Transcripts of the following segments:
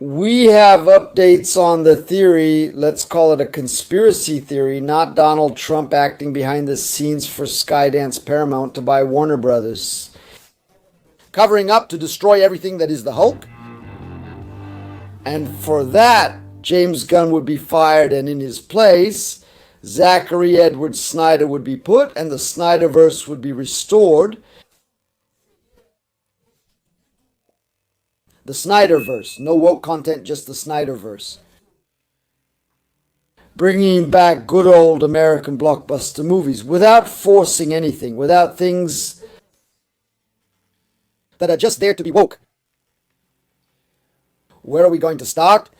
We have updates on the theory, let's call it a conspiracy theory, not Donald Trump acting behind the scenes for Skydance Paramount to buy Warner Brothers. Covering up to destroy everything that is the Hulk. And for that, James Gunn would be fired, and in his place, Zachary Edward Snyder would be put, and the Snyderverse would be restored. The Snyderverse. No woke content, just the Snyderverse. Bringing back good old American blockbuster movies without forcing anything, without things that are just there to be woke. Where are we going to start?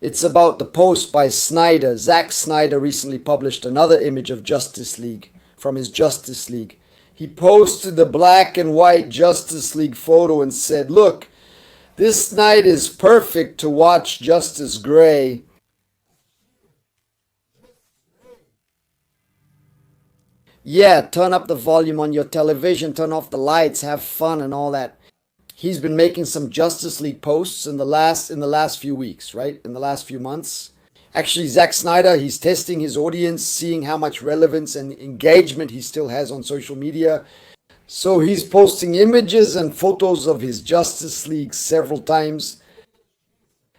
It's about the post by Snyder. Zack Snyder recently published another image of Justice League from his Justice League. He posted the black and white Justice League photo and said, "Look, this night is perfect to watch Justice Gray." Yeah, turn up the volume on your television, turn off the lights, have fun and all that. He's been making some Justice League posts in the last few weeks, right? In the last few months. Actually, Zack Snyder, he's testing his audience, seeing how much relevance and engagement he still has on social media. So he's posting images and photos of his Justice League several times.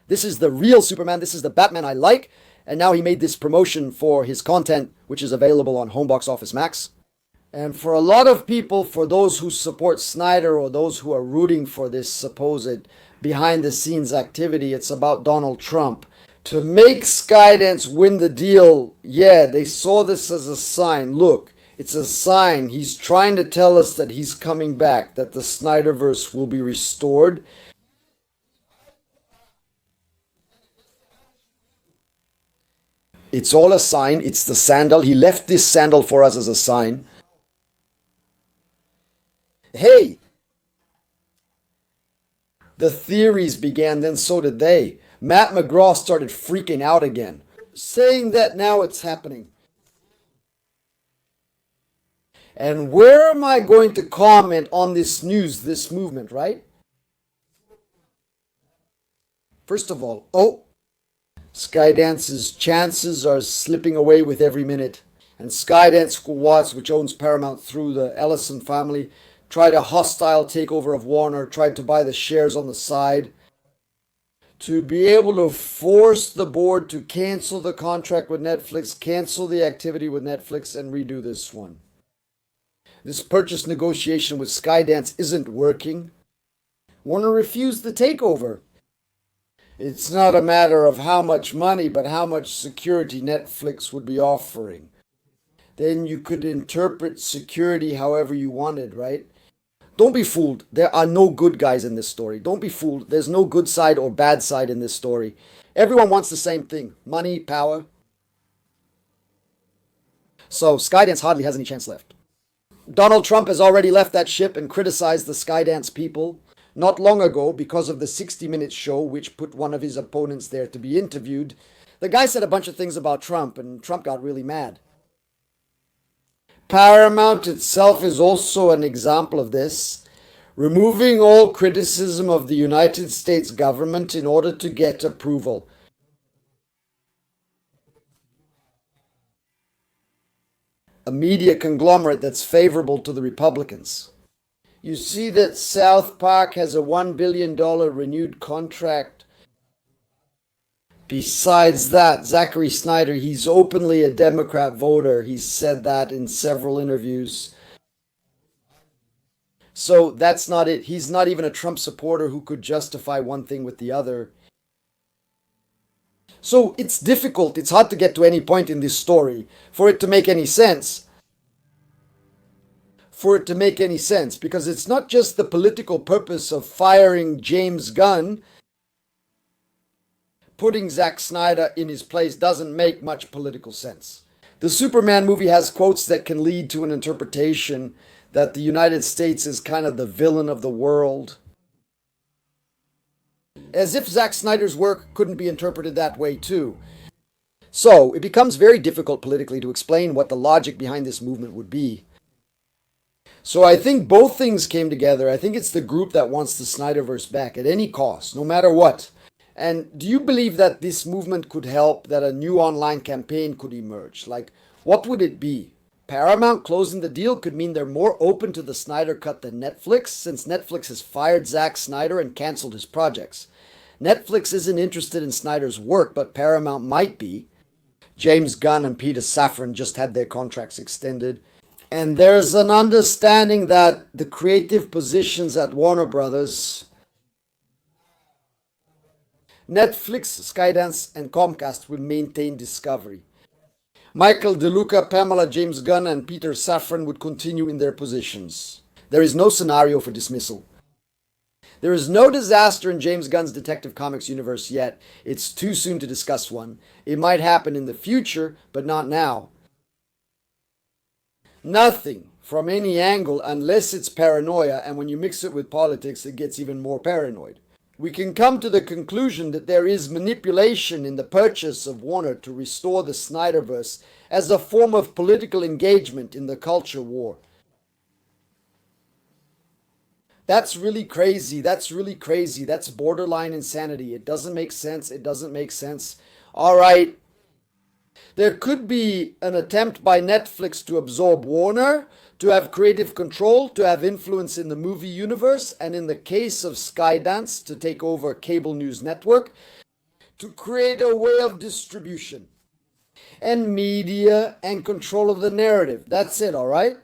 This is the real Superman. This is the Batman I like. And now he made this promotion for his content, which is available on Homebox Office Max. And for a lot of people, for those who support Snyder or those who are rooting for this supposed behind the scenes activity, it's about Donald Trump. To make Skydance win the deal, yeah, they saw this as a sign. Look, it's a sign. He's trying to tell us that he's coming back, that the Snyderverse will be restored. It's all a sign. It's the sandal. He left this sandal for us as a sign. Hey, the theories began, then so did they. Matt McGraw started freaking out again, saying that now it's happening. And where am I going to comment on this news, this movement, right? First of all, Skydance's chances are slipping away with every minute. And Skydance squads, which owns Paramount through the Ellison family, tried a hostile takeover of Warner, tried to buy the shares on the side, to be able to force the board to cancel the contract with Netflix, cancel the activity with Netflix, and redo this one. This purchase negotiation with Skydance isn't working. Warner refused the takeover. It's not a matter of how much money, but how much security Netflix would be offering. Then you could interpret security however you wanted, right? Don't be fooled. There are no good guys in this story. Don't be fooled. There's no good side or bad side in this story. Everyone wants the same thing: money, power. So Skydance hardly has any chance left. Donald Trump has already left that ship and criticized the Skydance people not long ago because of the 60 Minutes show, which put one of his opponents there to be interviewed. The guy said a bunch of things about Trump, and Trump got really mad. Paramount itself is also an example of this, removing all criticism of the United States government in order to get approval. A media conglomerate that's favorable to the Republicans. You see that South Park has a $1 billion renewed contract. Besides that, Zachary Snyder, he's openly a Democrat voter. He's said that in several interviews. So that's not it. He's not even a Trump supporter who could justify one thing with the other. So it's difficult. It's hard to get to any point in this story for it to make any sense. Because it's not just the political purpose of firing James Gunn. Putting Zack Snyder in his place doesn't make much political sense. The Superman movie has quotes that can lead to an interpretation that the United States is kind of the villain of the world. As if Zack Snyder's work couldn't be interpreted that way too. So it becomes very difficult politically to explain what the logic behind this movement would be. So I think both things came together. I think it's the group that wants the Snyderverse back at any cost, no matter what. And do you believe that this movement could help, that a new online campaign could emerge? Like, what would it be? Paramount closing the deal could mean they're more open to the Snyder Cut than Netflix, since Netflix has fired Zack Snyder and canceled his projects. Netflix isn't interested in Snyder's work, but Paramount might be. James Gunn and Peter Safran just had their contracts extended. And there's an understanding that the creative positions at Warner Brothers, Netflix, Skydance, and Comcast will maintain Discovery. Michael DeLuca, Pamela James Gunn, and Peter Safran would continue in their positions. There is no scenario for dismissal. There is no disaster in James Gunn's Detective Comics universe yet. It's too soon to discuss one. It might happen in the future, but not now. Nothing from any angle unless it's paranoia, and when you mix it with politics, it gets even more paranoid. We can come to the conclusion that there is manipulation in the purchase of Warner to restore the Snyderverse as a form of political engagement in the culture war. That's really crazy. That's really crazy. That's borderline insanity. It doesn't make sense. It doesn't make sense. All right. There could be an attempt by Netflix to absorb Warner, to have creative control, to have influence in the movie universe, and in the case of Skydance, to take over cable news network, to create a way of distribution and media and control of the narrative. That's it, all right?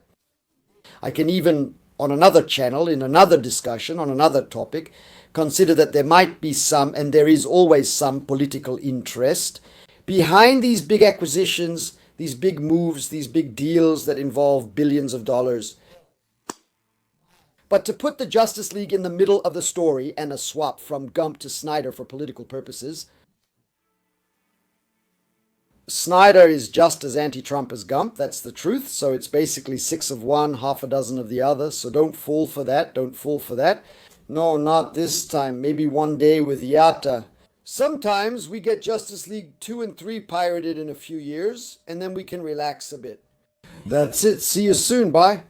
I can even, on another channel, in another discussion, on another topic, consider that there might be some, and there is always some, political interest behind these big acquisitions, these big moves, these big deals that involve billions of dollars. But to put the Justice League in the middle of the story and a swap from Gump to Snyder for political purposes, Snyder is just as anti-Trump as Gump, that's the truth. So it's basically 6 of one, half a dozen of the other. So don't fall for that, don't fall for that. No, not this time. Maybe one day with Yatta. Sometimes we get Justice League 2 and 3 pirated in a few years, and then we can relax a bit. That's it. See you soon. Bye.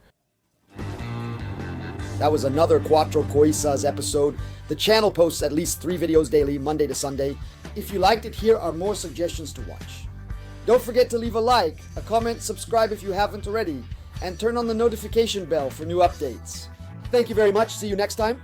That was another Cuatro Coisas episode. The channel posts at least 3 videos daily, Monday to Sunday. If you liked it, here are more suggestions to watch. Don't forget to leave a like, a comment, subscribe if you haven't already, and turn on the notification bell for new updates. Thank you very much. See you next time.